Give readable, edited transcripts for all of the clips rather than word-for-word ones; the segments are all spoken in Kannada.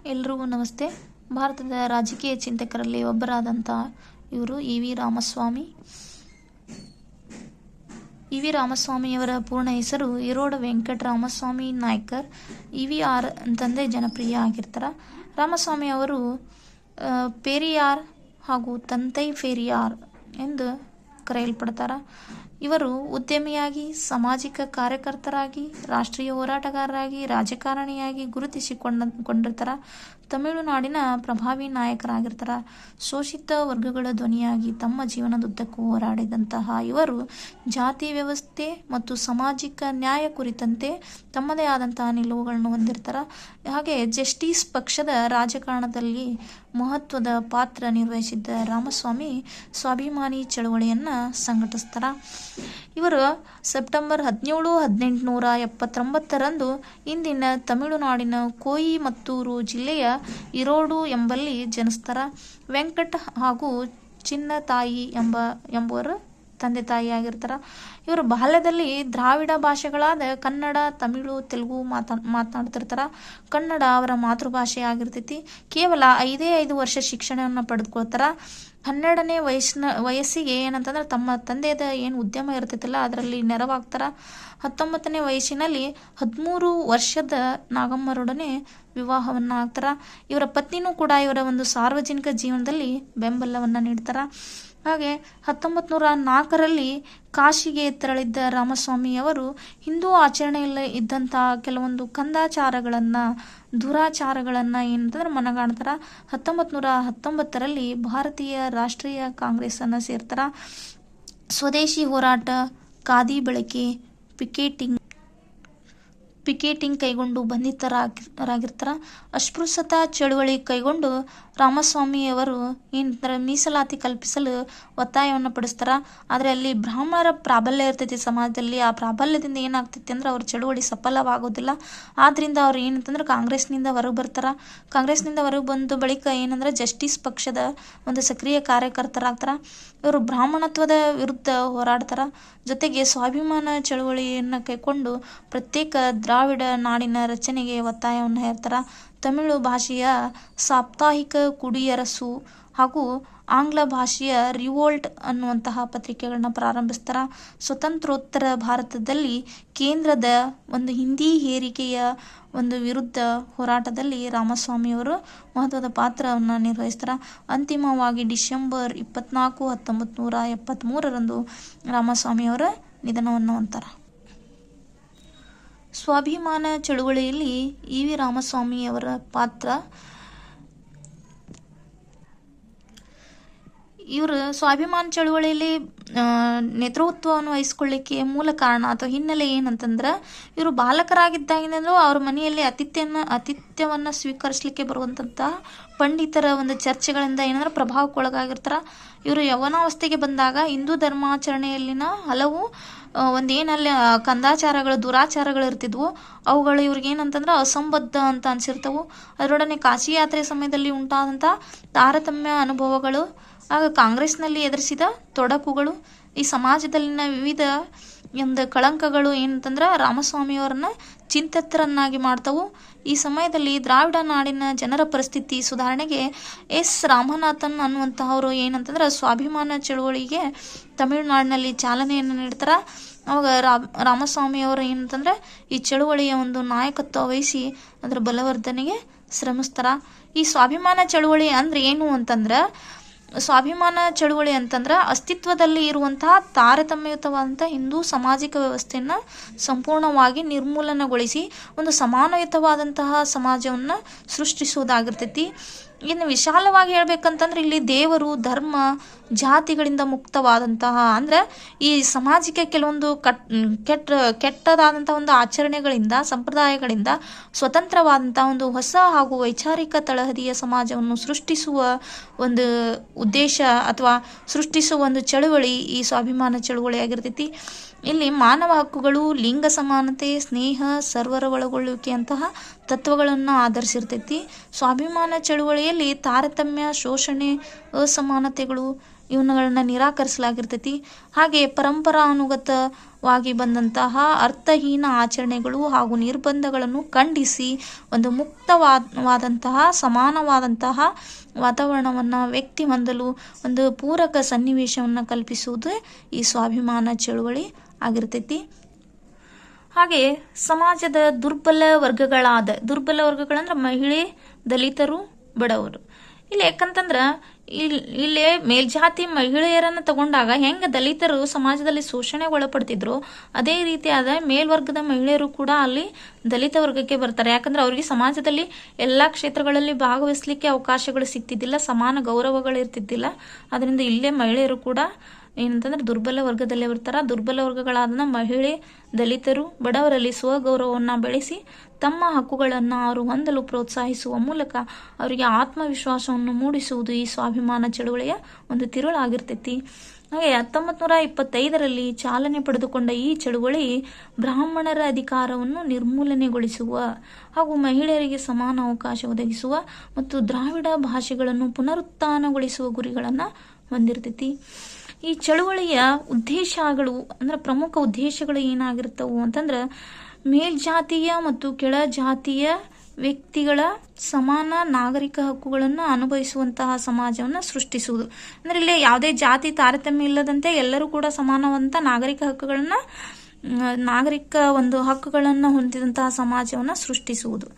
ಎಲ್ರಿಗೂ ನಮಸ್ತೆ. ಭಾರತದ ರಾಜಕೀಯ ಚಿಂತಕರಲ್ಲಿ ಒಬ್ಬರಾದಂಥ ಇವರು ಇ.ವಿ. ರಾಮಸ್ವಾಮಿ. ಇ.ವಿ. ರಾಮಸ್ವಾಮಿಯವರ ಪೂರ್ಣ ಹೆಸರು ಈರೋಡ ವೆಂಕಟ ರಾಮಸ್ವಾಮಿ ನಾಯ್ಕರ್. ಇ.ವಿ.ಆರ್ ಅಂತಂದೇ ಜನಪ್ರಿಯ ಆಗಿರ್ತಾರೆ. ರಾಮಸ್ವಾಮಿ ಅವರು ಪೇರಿಯಾರ್ ಹಾಗೂ ತಂತೈ ಪೇರಿಯಾರ್ ಎಂದು ಕರೆಯಲ್ಪಡ್ತಾರೆ. ಇವರು ಉದ್ಯಮಿಯಾಗಿ, ಸಾಮಾಜಿಕ ಕಾರ್ಯಕರ್ತರಾಗಿ, ರಾಷ್ಟ್ರೀಯ ಹೋರಾಟಗಾರರಾಗಿ, ರಾಜಕಾರಣಿಯಾಗಿ ಗುರುತಿಸಿಕೊಂಡಿರ್ತಾರೆ. ತಮಿಳುನಾಡಿನ ಪ್ರಭಾವಿ ನಾಯಕರಾಗಿರ್ತಾರೆ. ಶೋಷಿತ ವರ್ಗಗಳ ಧ್ವನಿಯಾಗಿ ತಮ್ಮ ಜೀವನದುದ್ದಕ್ಕೂ ಹೋರಾಡಿದಂತಹ ಇವರು ಜಾತಿ ವ್ಯವಸ್ಥೆ ಮತ್ತು ಸಾಮಾಜಿಕ ನ್ಯಾಯ ಕುರಿತಂತೆ ತಮ್ಮದೇ ಆದಂತಹ ನಿಲುವುಗಳನ್ನು ಹೊಂದಿರ್ತಾರೆ. ಹಾಗೆ ಜಸ್ಟಿಸ್ ಪಕ್ಷದ ರಾಜಕಾರಣದಲ್ಲಿ ಮಹತ್ವದ ಪಾತ್ರ ನಿರ್ವಹಿಸಿದ್ದ ರಾಮಸ್ವಾಮಿ ಸ್ವಾಭಿಮಾನಿ ಚಳವಳಿಯನ್ನು ಸಂಘಟಿಸ್ತಾರೆ. ಇವರು ಸೆಪ್ಟೆಂಬರ್ 17, 1879ರಂದು ಇಂದಿನ ತಮಿಳುನಾಡಿನ ಕೋಯಿಮತ್ತೂರು ಜಿಲ್ಲೆಯ ಈರೋಡು ಎಂಬಲ್ಲಿ ಜನಿಸ್ತಾರೆ. ವೆಂಕಟ್ ಹಾಗೂ ಚಿನ್ನತಾಯಿ ಎಂಬುವರು ತಂದೆ ತಾಯಿಯಾಗಿರ್ತಾರೆ. ಇವರು ಬಾಲ್ಯದಲ್ಲಿ ದ್ರಾವಿಡ ಭಾಷೆಗಳಾದ ಕನ್ನಡ, ತಮಿಳು, ತೆಲುಗು ಮಾತನಾಡ್ತಿರ್ತಾರೆ. ಕನ್ನಡ ಅವರ ಮಾತೃಭಾಷೆ ಆಗಿರ್ತೈತಿ. ಕೇವಲ 5 ವರ್ಷ ಶಿಕ್ಷಣವನ್ನು ಪಡೆದುಕೊಳ್ತಾರೆ. 12ನೇ ವಯಸ್ಸಿಗೆ ಏನಂತಂದ್ರೆ ತಮ್ಮ ತಂದೆಯದ ಏನು ಉದ್ಯಮ ಇರ್ತೈತಲ್ಲ ಅದರಲ್ಲಿ ನೆರವಾಗ್ತಾರೆ. 19ನೇ ವಯಸ್ಸಿನಲ್ಲಿ 13 ವರ್ಷದ ನಾಗಮ್ಮರೊಡನೆ ವಿವಾಹವನ್ನು ಆಗ್ತಾರೆ. ಇವರ ಪತ್ನಿನೂ ಕೂಡ ಇವರ ಒಂದು ಸಾರ್ವಜನಿಕ ಜೀವನದಲ್ಲಿ ಬೆಂಬಲವನ್ನು ನೀಡ್ತಾರೆ. ಹಾಗೆ 1904ರಲ್ಲಿ ಕಾಶಿಗೆ ತೆರಳಿದ್ದ ರಾಮಸ್ವಾಮಿಯವರು ಹಿಂದೂ ಆಚರಣೆಯಲ್ಲಿ ಇದ್ದಂಥ ಕೆಲವೊಂದು ಕಂದಾಚಾರಗಳನ್ನು, ದುರಾಚಾರಗಳನ್ನು ಏನಂತಂದ್ರೆ ಮನಗಾಣ್ತಾರೆ. 1919ರಲ್ಲಿ ಭಾರತೀಯ ರಾಷ್ಟ್ರೀಯ ಕಾಂಗ್ರೆಸ್ಸನ್ನು ಸೇರ್ತಾರೆ. ಸ್ವದೇಶಿ ಹೋರಾಟ, ಖಾದಿ ಬಳಕೆ, ಪಿಕೆಟಿಂಗ್ ಕೈಗೊಂಡು ಬಂಧಿತರಾಗಿರ್ತಾರೆ. ಅಸ್ಪೃಶ್ಯತಾ ಚಳುವಳಿ ಕೈಗೊಂಡು ರಾಮಸ್ವಾಮಿಯವರು ಏನಂತಾರೆ ಮೀಸಲಾತಿ ಕಲ್ಪಿಸಲು ಒತ್ತಾಯವನ್ನು ಪಡಿಸ್ತಾರೆ. ಆದರೆ ಅಲ್ಲಿ ಬ್ರಾಹ್ಮಣರ ಪ್ರಾಬಲ್ಯ ಇರ್ತೈತಿ ಸಮಾಜದಲ್ಲಿ. ಆ ಪ್ರಾಬಲ್ಯದಿಂದ ಏನಾಗ್ತೈತಿ ಅಂದ್ರೆ ಅವ್ರ ಚಳುವಳಿ ಸಫಲವಾಗೋದಿಲ್ಲ. ಆದ್ದರಿಂದ ಅವ್ರು ಏನಂತಂದ್ರೆ ಕಾಂಗ್ರೆಸ್ನಿಂದ ಹೊರಗೆ ಬರ್ತಾರೆ. ಕಾಂಗ್ರೆಸ್ನಿಂದ ಹೊರಗೆ ಬಂದ ಬಳಿಕ ಏನಂದ್ರೆ ಜಸ್ಟಿಸ್ ಪಕ್ಷದ ಒಂದು ಸಕ್ರಿಯ ಕಾರ್ಯಕರ್ತರಾಗ್ತಾರೆ. ಇವರು ಬ್ರಾಹ್ಮಣತ್ವದ ವಿರುದ್ಧ ಹೋರಾಡ್ತಾರೆ. ಜೊತೆಗೆ ಸ್ವಾಭಿಮಾನ ಚಳುವಳಿಯನ್ನು ಕೈಕೊಂಡು ಪ್ರತ್ಯೇಕ ದ್ರಾವಿಡ ನಾಡಿನ ರಚನೆಗೆ ಒತ್ತಾಯವನ್ನು ಹೇರ್ತಾರೆ. ತಮಿಳು ಭಾಷೆಯ ಸಾಪ್ತಾಹಿಕ ಕುಡಿಯರಸು ಹಾಗೂ ಆಂಗ್ಲ ಭಾಷೆಯ ರಿವೋಲ್ಟ್ ಅನ್ನುವಂತಹ ಪತ್ರಿಕೆಗಳನ್ನ ಪ್ರಾರಂಭಿಸ್ತಾರೆ. ಸ್ವತಂತ್ರೋತ್ತರ ಭಾರತದಲ್ಲಿ ಕೇಂದ್ರದ ಒಂದು ಹಿಂದಿ ಹೇರಿಕೆಯ ಒಂದು ವಿರುದ್ಧ ಹೋರಾಟದಲ್ಲಿ ರಾಮಸ್ವಾಮಿಯವರು ಮಹತ್ವದ ಪಾತ್ರವನ್ನು ನಿರ್ವಹಿಸ್ತಾರೆ. ಅಂತಿಮವಾಗಿ ಡಿಸೆಂಬರ್ 24, 1973ರಂದು ರಾಮಸ್ವಾಮಿಯವರ ನಿಧನವನ್ನು ಹೊಂದ್ತಾರೆ. ಸ್ವಾಭಿಮಾನ ಚಳುವಳಿಯಲ್ಲಿ ಇ.ವಿ. ರಾಮಸ್ವಾಮಿಯವರ ಪಾತ್ರ. ಇವರು ಸ್ವಾಭಿಮಾನ ಚಳುವಳಿಯಲ್ಲಿ ನೇತೃತ್ವವನ್ನು ವಹಿಸ್ಕೊಳ್ಳಿಕ್ಕೆ ಮೂಲ ಕಾರಣ ಅಥವಾ ಹಿನ್ನೆಲೆ ಏನಂತಂದ್ರೆ ಇವರು ಬಾಲಕರಾಗಿದ್ದಾಗಿನಿಂದಲೂ ಅವ್ರ ಮನೆಯಲ್ಲಿ ಆತಿಥ್ಯವನ್ನು ಸ್ವೀಕರಿಸಲಿಕ್ಕೆ ಬರುವಂತಹ ಪಂಡಿತರ ಒಂದು ಚರ್ಚೆಗಳಿಂದ ಏನಂದ್ರೆ ಪ್ರಭಾವಕ್ಕೊಳಗಾಗಿರ್ತಾರೆ. ಇವರು ಯೌವನಾವಸ್ಥೆಗೆ ಬಂದಾಗ ಹಿಂದೂ ಧರ್ಮಾಚರಣೆಯಲ್ಲಿನ ಹಲವು ಒಂದೇನಲ್ಲಿ ಕಂದಾಚಾರಗಳು, ದುರಾಚಾರಗಳು ಇರ್ತಿದ್ವು. ಅವುಗಳು ಇವ್ರಿಗೆ ಏನಂತಂದ್ರೆ ಅಸಂಬದ್ಧ ಅಂತ ಅನಿಸಿರ್ತವು. ಅದರೊಡನೆ ಕಾಶಿ ಯಾತ್ರೆ ಸಮಯದಲ್ಲಿ ಉಂಟಾದಂಥ ತಾರತಮ್ಯ ಅನುಭವಗಳು, ಆಗ ಕಾಂಗ್ರೆಸ್ನಲ್ಲಿ ಎದುರಿಸಿದ ತೊಡಕುಗಳು, ಈ ಸಮಾಜದಲ್ಲಿನ ವಿವಿಧ ಒಂದು ಕಳಂಕಗಳು ಏನಂತಂದ್ರೆ ರಾಮಸ್ವಾಮಿಯವರನ್ನ ಚಿಂತಿತರನ್ನಾಗಿ ಮಾಡ್ತವು. ಈ ಸಮಯದಲ್ಲಿ ದ್ರಾವಿಡ ನಾಡಿನ ಜನರ ಪರಿಸ್ಥಿತಿ ಸುಧಾರಣೆಗೆ ಎಸ್ ರಾಮನಾಥನ್ ಅನ್ನುವಂತಹವರು ಏನಂತಂದ್ರೆ ಸ್ವಾಭಿಮಾನ ಚಳುವಳಿಗೆ ತಮಿಳುನಾಡಿನಲ್ಲಿ ಚಾಲನೆಯನ್ನು ನೀಡ್ತಾರೆ. ಅವಾಗ ರಾಮಸ್ವಾಮಿಯವರು ಏನಂತಂದ್ರೆ ಈ ಚಳುವಳಿಯ ಒಂದು ನಾಯಕತ್ವ ವಹಿಸಿ ಅದರ ಬಲವರ್ಧನೆಗೆ ಶ್ರಮಿಸ್ತಾರೆ. ಈ ಸ್ವಾಭಿಮಾನ ಚಳುವಳಿ ಅಂದ್ರೆ ಏನು ಅಂತಂದ್ರೆ, ಸ್ವಾಭಿಮಾನ ಚಳುವಳಿ ಅಂತಂದ್ರೆ ಅಸ್ತಿತ್ವದಲ್ಲಿ ಇರುವಂತಹ ತಾರತಮ್ಯಯುತವಾದಂಥ ಹಿಂದೂ ಸಾಮಾಜಿಕ ವ್ಯವಸ್ಥೆಯನ್ನು ಸಂಪೂರ್ಣವಾಗಿ ನಿರ್ಮೂಲನೆಗೊಳಿಸಿ ಒಂದು ಸಮಾನಯುತವಾದಂತಹ ಸಮಾಜವನ್ನು ಸೃಷ್ಟಿಸುವುದಾಗಿರ್ತೈತಿ. ಇನ್ನು ವಿಶಾಲವಾಗಿ ಹೇಳ್ಬೇಕಂತಂದ್ರೆ ಇಲ್ಲಿ ದೇವರು, ಧರ್ಮ, ಜಾತಿಗಳಿಂದ ಮುಕ್ತವಾದಂತಹ ಅಂದ್ರೆ ಈ ಸಮಾಜಕ್ಕೆ ಕೆಲವೊಂದು ಕೆಟ್ಟದಾದಂಥ ಒಂದು ಆಚರಣೆಗಳಿಂದ, ಸಂಪ್ರದಾಯಗಳಿಂದ ಸ್ವತಂತ್ರವಾದಂತಹ ಒಂದು ಹೊಸ ಹಾಗೂ ವೈಚಾರಿಕ ತಳಹದಿಯ ಸಮಾಜವನ್ನು ಸೃಷ್ಟಿಸುವ ಒಂದು ಉದ್ದೇಶ ಅಥವಾ ಸೃಷ್ಟಿಸುವ ಒಂದು ಚಳುವಳಿ ಈ ಸ್ವಾಭಿಮಾನ ಚಳುವಳಿ ಆಗಿರ್ತೈತಿ. ಇಲ್ಲಿ ಮಾನವ ಹಕ್ಕುಗಳು, ಲಿಂಗ ಸಮಾನತೆ, ಸ್ನೇಹ, ಸರ್ವರ ಒಳಗೊಳ್ಳುವಿಕೆಯಂತಹ ತತ್ವಗಳನ್ನು ಆಧರಿಸಿರ್ತೈತಿ. ಸ್ವಾಭಿಮಾನ ಚಳುವಳಿಯಲ್ಲಿ ತಾರತಮ್ಯ, ಶೋಷಣೆ, ಅಸಮಾನತೆಗಳು ಇವನ್ನುಗಳನ್ನ ನಿರಾಕರಿಸಲಾಗಿರ್ತೈತಿ. ಹಾಗೆ ಪರಂಪರಾನುಗತವಾಗಿ ಬಂದಂತಹ ಅರ್ಥಹೀನ ಆಚರಣೆಗಳು ಹಾಗೂ ನಿರ್ಬಂಧಗಳನ್ನು ಖಂಡಿಸಿ ಒಂದು ಮುಕ್ತವಾದಂತಹ ಸಮಾನವಾದಂತಹ ವಾತಾವರಣವನ್ನು ವ್ಯಕ್ತಿ ಹೊಂದಲು ಒಂದು ಪೂರಕ ಸನ್ನಿವೇಶವನ್ನು ಕಲ್ಪಿಸುವುದು ಈ ಸ್ವಾಭಿಮಾನ ಚಳುವಳಿ ಆಗಿರ್ತೈತಿ. ಹಾಗೆ ಸಮಾಜದ ದುರ್ಬಲ ವರ್ಗಗಳಂದ್ರೆ ಮಹಿಳೆ, ದಲಿತರು, ಬಡವರು. ಇಲ್ಲಿ ಯಾಕಂತಂದ್ರೆ ಇಲ್ಲಿ ಮೇಲ್ಜಾತಿ ಮಹಿಳೆಯರನ್ನು ತಗೊಂಡಾಗ ಹೆಂಗೆ ದಲಿತರು ಸಮಾಜದಲ್ಲಿ ಶೋಷಣೆಗೆ ಒಳಪಡ್ತಿದ್ರು, ಅದೇ ರೀತಿಯಾದ ಮೇಲ್ವರ್ಗದ ಮಹಿಳೆಯರು ಕೂಡ ಅಲ್ಲಿ ದಲಿತ ವರ್ಗಕ್ಕೆ ಬರ್ತಾರೆ. ಯಾಕಂದ್ರೆ ಅವರಿಗೆ ಸಮಾಜದಲ್ಲಿ ಎಲ್ಲ ಕ್ಷೇತ್ರಗಳಲ್ಲಿ ಭಾಗವಹಿಸಲಿಕ್ಕೆ ಅವಕಾಶಗಳು ಸಿಗ್ತಿದ್ದಿಲ್ಲ, ಸಮಾನ ಗೌರವಗಳು ಇರ್ತಿದ್ದಿಲ್ಲ. ಅದರಿಂದ ಇಲ್ಲೇ ಮಹಿಳೆಯರು ಕೂಡ ಏನಂತಂದ್ರೆ ದುರ್ಬಲ ವರ್ಗದಲ್ಲೇ ಬರ್ತಾರ. ದುರ್ಬಲ ವರ್ಗಗಳಾದ ಮಹಿಳೆ, ದಲಿತರು, ಬಡವರಲ್ಲಿ ಸ್ವಗೌರವವನ್ನು ಬೆಳೆಸಿ ತಮ್ಮ ಹಕ್ಕುಗಳನ್ನು ಅವರು ಹೊಂದಲು ಪ್ರೋತ್ಸಾಹಿಸುವ ಮೂಲಕ ಅವರಿಗೆ ಆತ್ಮವಿಶ್ವಾಸವನ್ನು ಮೂಡಿಸುವುದು ಈ ಸ್ವಾಭಿಮಾನ ಚಳುವಳಿಯ ಒಂದು ತಿರುಳಾಗಿರ್ತೈತಿ. ಹಾಗೆ 1925ರಲ್ಲಿ ಚಾಲನೆ ಪಡೆದುಕೊಂಡ ಈ ಚಳುವಳಿ ಬ್ರಾಹ್ಮಣರ ಅಧಿಕಾರವನ್ನು ನಿರ್ಮೂಲನೆಗೊಳಿಸುವ ಹಾಗೂ ಮಹಿಳೆಯರಿಗೆ ಸಮಾನ ಅವಕಾಶ ಒದಗಿಸುವ ಮತ್ತು ದ್ರಾವಿಡ ಭಾಷೆಗಳನ್ನು ಪುನರುತ್ಥಾನಗೊಳಿಸುವ ಗುರಿಗಳನ್ನು ಹೊಂದಿರ್ತೈತಿ. ಈ ಚಳುವಳಿಯ ಉದ್ದೇಶಗಳು ಅಂದ್ರೆ ಪ್ರಮುಖ ಉದ್ದೇಶಗಳು ಏನಾಗಿರ್ತವು ಅಂತಂದ್ರೆ ಮೇಲ್ಜಾತಿಯ ಮತ್ತು ಕೆಳಜಾತಿಯ ವ್ಯಕ್ತಿಗಳ ಸಮಾನ ನಾಗರಿಕ ಹಕ್ಕುಗಳನ್ನು ಅನುಭವಿಸುವಂತಹ ಸಮಾಜವನ್ನು ಸೃಷ್ಟಿಸುವುದು. ಅಂದ್ರೆ ಇಲ್ಲಿ ಯಾವುದೇ ಜಾತಿ ತಾರತಮ್ಯ ಇಲ್ಲದಂತೆ ಎಲ್ಲರೂ ಕೂಡ ಸಮಾನವಂತ ನಾಗರಿಕ ಒಂದು ಹಕ್ಕುಗಳನ್ನು ಹೊಂದಿದಂತಹ ಸಮಾಜವನ್ನು ಸೃಷ್ಟಿಸುವುದು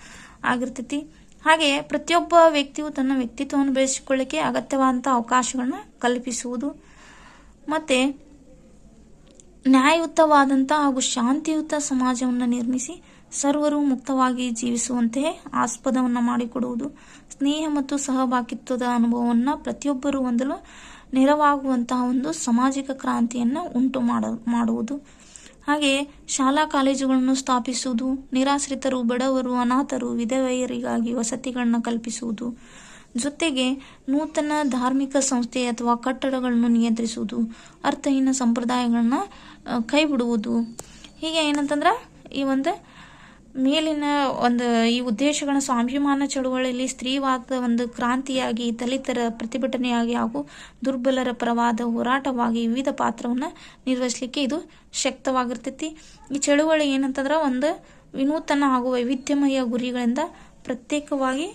ಆಗಿರ್ತೈತಿ. ಹಾಗೆ ಪ್ರತಿಯೊಬ್ಬ ವ್ಯಕ್ತಿಯು ತನ್ನ ವ್ಯಕ್ತಿತ್ವವನ್ನು ಬೆಳೆಸಿಕೊಳ್ಳಿಕ್ಕೆ ಅಗತ್ಯವಾದಂಥ ಅವಕಾಶಗಳನ್ನ ಕಲ್ಪಿಸುವುದು ಮತ್ತು ನ್ಯಾಯಯುತವಾದಂಥ ಹಾಗೂ ಶಾಂತಿಯುತ ಸಮಾಜವನ್ನು ನಿರ್ಮಿಸಿ ಸರ್ವರು ಮುಕ್ತವಾಗಿ ಜೀವಿಸುವಂತೆ ಆಸ್ಪದವನ್ನು ಮಾಡಿಕೊಡುವುದು, ಸ್ನೇಹ ಮತ್ತು ಸಹಭಾಗಿತ್ವದ ಅನುಭವವನ್ನು ಪ್ರತಿಯೊಬ್ಬರು ಹೊಂದಲು ನೆರವಾಗುವಂತಹ ಒಂದು ಸಾಮಾಜಿಕ ಕ್ರಾಂತಿಯನ್ನು ಉಂಟು ಮಾಡುವುದು. ಹಾಗೆ ಶಾಲಾ ಕಾಲೇಜುಗಳನ್ನು ಸ್ಥಾಪಿಸುವುದು, ನಿರಾಶ್ರಿತರು, ಬಡವರು, ಅನಾಥರು, ವಿಧವೆಯರಿಗಾಗಿ ವಸತಿಗಳನ್ನು ಕಲ್ಪಿಸುವುದು, ಜೊತೆಗೆ ನೂತನ ಧಾರ್ಮಿಕ ಸಂಸ್ಥೆ ಅಥವಾ ಕಟ್ಟಡಗಳನ್ನು ನಿಯಂತ್ರಿಸುವುದು, ಅರ್ಥಹೀನ ಸಂಪ್ರದಾಯಗಳನ್ನ ಕೈಬಿಡುವುದು. ಹೀಗೆ ಏನಂತಂದ್ರೆ ಈ ಒಂದು ಮೇಲಿನ ಒಂದು ಈ ಉದ್ದೇಶಗಳ ಸ್ವಾಭಿಮಾನ ಚಳುವಳಿಯಲ್ಲಿ ಸ್ತ್ರೀವಾದ ಒಂದು ಕ್ರಾಂತಿಯಾಗಿ, ದಲಿತರ ಪ್ರತಿಭಟನೆಯಾಗಿ ಹಾಗೂ ದುರ್ಬಲರ ಪರವಾದ ಹೋರಾಟವಾಗಿ ವಿವಿಧ ಪಾತ್ರವನ್ನು ನಿರ್ವಹಿಸಲಿಕ್ಕೆ ಇದು ಶಕ್ತವಾಗಿರ್ತೈತಿ. ಈ ಚಳುವಳಿ ಏನಂತಂದ್ರೆ ಒಂದು ವಿನೂತನ ಹಾಗೂ ವೈವಿಧ್ಯಮಯ ಗುರಿಗಳಿಂದ ಪ್ರತ್ಯೇಕವಾಗಿ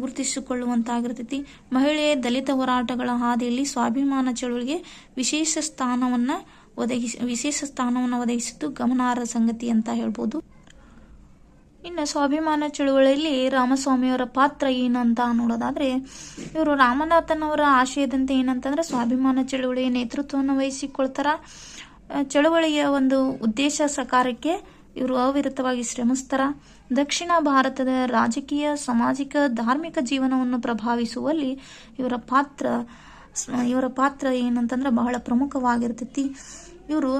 ಗುರುತಿಸಿಕೊಳ್ಳುವಂತಾಗಿರ್ತೈತಿ. ಮಹಿಳೆ ದಲಿತ ಹೋರಾಟಗಳ ಹಾದಿಯಲ್ಲಿ ಸ್ವಾಭಿಮಾನ ಚಳುವಳಿಗೆ ವಿಶೇಷ ಸ್ಥಾನವನ್ನು ಒದಗಿಸಿದ್ದು ಗಮನಾರ್ಹ ಸಂಗತಿ ಅಂತ ಹೇಳ್ಬೋದು. ಇನ್ನು ಸ್ವಾಭಿಮಾನ ಚಳುವಳಿಯಲ್ಲಿ ರಾಮಸ್ವಾಮಿಯವರ ಪಾತ್ರ ಏನಂತ ನೋಡೋದಾದ್ರೆ, ಇವರು ರಾಮನಾಥನವರ ಆಶಯದಂತೆ ಏನಂತಂದ್ರೆ ಸ್ವಾಭಿಮಾನ ಚಳುವಳಿಯ ನೇತೃತ್ವವನ್ನು ವಹಿಸಿಕೊಳ್ತಾರ. ಚಳುವಳಿಯ ಒಂದು ಉದ್ದೇಶ ಸಾಕಾರಕ್ಕೆ ಇವರು ಅವಿರತವಾಗಿ ಶ್ರಮಿಸ್ತಾರ. ದಕ್ಷಿಣ ಭಾರತದ ರಾಜಕೀಯ, ಸಾಮಾಜಿಕ, ಧಾರ್ಮಿಕ ಜೀವನವನ್ನು ಪ್ರಭಾವಿಸುವಲ್ಲಿ ಇವರ ಪಾತ್ರ ಏನಂತಂದ್ರೆ ಬಹಳ ಪ್ರಮುಖವಾಗಿರ್ತೈತಿ. ಇವರು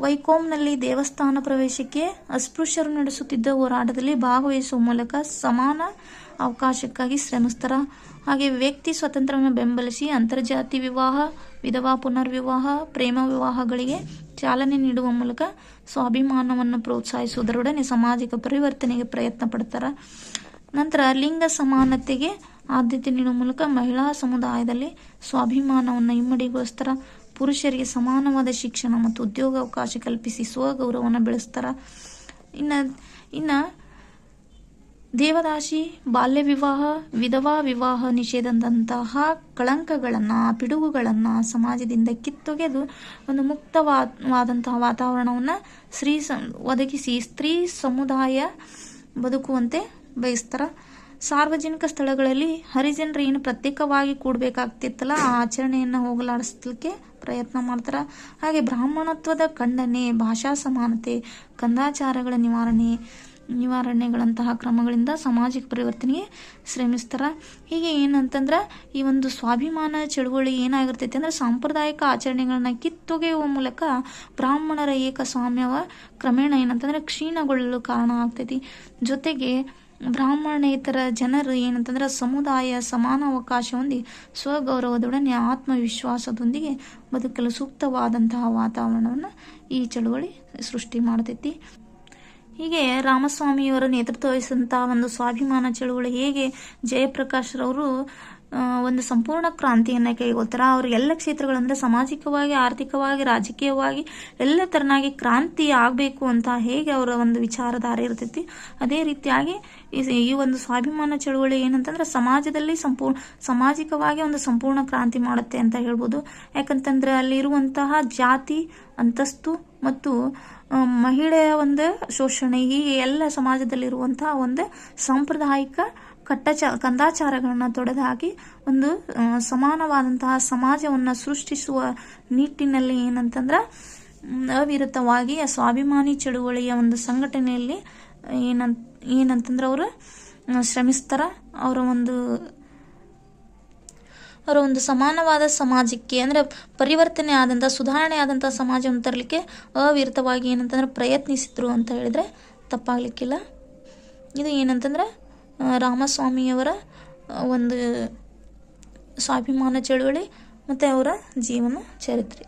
ವೈಕೋಮ್ನಲ್ಲಿ ದೇವಸ್ಥಾನ ಪ್ರವೇಶಕ್ಕೆ ಅಸ್ಪೃಶ್ಯರು ನಡೆಸುತ್ತಿದ್ದ ಹೋರಾಟದಲ್ಲಿ ಭಾಗವಹಿಸುವ ಮೂಲಕ ಸಮಾನ ಅವಕಾಶಕ್ಕಾಗಿ ಶ್ರಮಿಸ್ತಾರ. ಹಾಗೆ ವ್ಯಕ್ತಿ ಸ್ವಾತಂತ್ರ್ಯವನ್ನು ಬೆಂಬಲಿಸಿ ಅಂತರ್ಜಾತಿ ವಿವಾಹ, ವಿಧವಾ ಪುನರ್ವಿವಾಹ, ಪ್ರೇಮ ವಿವಾಹಗಳಿಗೆ ಚಾಲನೆ ನೀಡುವ ಮೂಲಕ ಸ್ವಾಭಿಮಾನವನ್ನು ಪ್ರೋತ್ಸಾಹಿಸುವುದರೊಡನೆ ಸಾಮಾಜಿಕ ಪರಿವರ್ತನೆಗೆ ಪ್ರಯತ್ನ ಪಡ್ತಾರೆ. ನಂತರ ಲಿಂಗ ಸಮಾನತೆಗೆ ಆದ್ಯತೆ ನೀಡುವ ಮೂಲಕ ಮಹಿಳಾ ಸಮುದಾಯದಲ್ಲಿ ಸ್ವಾಭಿಮಾನವನ್ನು ಇಮ್ಮಡಿಗೊಳಿಸ್ತಾರ. ಪುರುಷರಿಗೆ ಸಮಾನವಾದ ಶಿಕ್ಷಣ ಮತ್ತು ಉದ್ಯೋಗಾವಕಾಶ ಕಲ್ಪಿಸಿ ಸ್ವಗೌರವವನ್ನು ಬೆಳೆಸ್ತಾರ. ಇನ್ನು ದೇವದಾಸಿ, ಬಾಲ್ಯ ವಿವಾಹ, ವಿಧವಾ ವಿವಾಹ ನಿಷೇಧದಂತಹ ಕಳಂಕಗಳನ್ನು, ಪಿಡುಗುಗಳನ್ನು ಸಮಾಜದಿಂದ ಕಿತ್ತೊಗೆದು ಒಂದು ಮುಕ್ತವಾದಂತಹ ವಾತಾವರಣವನ್ನು ಒದಗಿಸಿ ಸ್ತ್ರೀ ಸಮುದಾಯ ಬದುಕುವಂತೆ ಬಯಸ್ತಾರ. ಸಾರ್ವಜನಿಕ ಸ್ಥಳಗಳಲ್ಲಿ ಹರಿಜನರು ಏನು ಪ್ರತ್ಯೇಕವಾಗಿ ಕೂಡಬೇಕಾಗ್ತಿತ್ತಲ್ಲ, ಆ ಆಚರಣೆಯನ್ನು ಹೋಗಲಾಡಿಸಲಿಕ್ಕೆ ಪ್ರಯತ್ನ ಮಾಡ್ತಾರೆ. ಹಾಗೆ ಬ್ರಾಹ್ಮಣತ್ವದ ಖಂಡನೆ, ಭಾಷಾ ಸಮಾನತೆ, ಕಂದಾಚಾರಗಳ ನಿವಾರಣೆಗಳಂತಹ ಕ್ರಮಗಳಿಂದ ಸಾಮಾಜಿಕ ಪರಿವರ್ತನೆಗೆ ಶ್ರಮಿಸ್ತಾರೆ. ಹೀಗೆ ಏನಂತಂದ್ರೆ ಈ ಒಂದು ಸ್ವಾಭಿಮಾನ ಚಳುವಳಿ ಏನಾಗಿರ್ತೈತಿ ಅಂದ್ರೆ ಸಾಂಪ್ರದಾಯಿಕ ಆಚರಣೆಗಳನ್ನ ಕಿತ್ತೊಗೆಯುವ ಮೂಲಕ ಬ್ರಾಹ್ಮಣರ ಏಕಸ್ವಾಮ್ಯವ ಕ್ರಮೇಣ ಏನಂತಂದ್ರೆ ಕ್ಷೀಣಗೊಳ್ಳಲು ಕಾರಣ ಆಗ್ತೈತಿ. ಜೊತೆಗೆ ಬ್ರಾಹ್ಮಣೇತರ ಜನರು ಏನಂತಂದ್ರೆ ಸಮುದಾಯ ಸಮಾನ ಅವಕಾಶ ಹೊಂದಿ ಸ್ವಗೌರವದೊಡನೆ ಆತ್ಮವಿಶ್ವಾಸದೊಂದಿಗೆ ಬದುಕಲು ಸೂಕ್ತವಾದಂತಹ ವಾತಾವರಣವನ್ನು ಈ ಚಳುವಳಿ ಸೃಷ್ಟಿ ಮಾಡ್ತೈತಿ. ಹೀಗೆ ರಾಮಸ್ವಾಮಿಯವರ ನೇತೃತ್ವ ವಹಿಸಿದಂತಹ ಒಂದು ಸ್ವಾಭಿಮಾನ ಚಳುವಳಿ ಹೇಗೆ ಜಯಪ್ರಕಾಶ್ ರವರು ಒಂದು ಸಂಪೂರ್ಣ ಕ್ರಾಂತಿಯನ್ನು ಕೈಗೊಳ್ತಾರೆ. ಅವರು ಎಲ್ಲ ಕ್ಷೇತ್ರಗಳಂದರೆ ಸಾಮಾಜಿಕವಾಗಿ, ಆರ್ಥಿಕವಾಗಿ, ರಾಜಕೀಯವಾಗಿ ಎಲ್ಲ ಥರನಾಗಿ ಕ್ರಾಂತಿ ಆಗಬೇಕು ಅಂತ ಹೇಗೆ ಅವರ ಒಂದು ವಿಚಾರಧಾರೆ ಇರ್ತೈತಿ, ಅದೇ ರೀತಿಯಾಗಿ ಈ ಒಂದು ಸ್ವಾಭಿಮಾನ ಚಳುವಳಿ ಏನಂತಂದ್ರೆ ಸಮಾಜದಲ್ಲಿ ಸಾಮಾಜಿಕವಾಗಿ ಒಂದು ಸಂಪೂರ್ಣ ಕ್ರಾಂತಿ ಮಾಡುತ್ತೆ ಅಂತ ಹೇಳ್ಬೋದು. ಯಾಕಂತಂದ್ರೆ ಅಲ್ಲಿರುವಂತಹ ಜಾತಿ, ಅಂತಸ್ತು ಮತ್ತು ಮಹಿಳೆಯ ಒಂದು ಶೋಷಣೆ, ಹೀಗೆ ಎಲ್ಲ ಸಮಾಜದಲ್ಲಿರುವಂತಹ ಒಂದು ಸಾಂಪ್ರದಾಯಿಕ ಕಂದಾಚಾರಗಳನ್ನ ತೊಡೆದುಹಾಕಿ ಒಂದು ಸಮಾನವಾದಂತಹ ಸಮಾಜವನ್ನು ಸೃಷ್ಟಿಸುವ ನಿಟ್ಟಿನಲ್ಲಿ ಏನಂತಂದ್ರೆ ಅವಿರತವಾಗಿ ಆ ಸ್ವಾಭಿಮಾನಿ ಚಳುವಳಿಯ ಒಂದು ಸಂಘಟನೆಯಲ್ಲಿ ಏನಂತಂದ್ರೆ ಅವರು ಶ್ರಮಿಸ್ತಾರ. ಅವರ ಒಂದು ಸಮಾನವಾದ ಸಮಾಜಕ್ಕೆ ಅಂದರೆ ಪರಿವರ್ತನೆ ಆದಂಥ, ಸುಧಾರಣೆ ಆದಂಥ ಸಮಾಜವನ್ನು ತರಲಿಕ್ಕೆ ಅವಿರತವಾಗಿ ಏನಂತಂದ್ರೆ ಪ್ರಯತ್ನಿಸಿದ್ರು ಅಂತ ಹೇಳಿದರೆ ತಪ್ಪಾಗಲಿಕ್ಕಿಲ್ಲ. ಇದು ಏನಂತಂದ್ರೆ ರಾಮಸ್ವಾಮಿಯವರ ಒಂದು ಸ್ವಾಭಿಮಾನ ಚಳುವಳಿ ಮತ್ತು ಅವರ ಜೀವನ ಚರಿತ್ರೆ.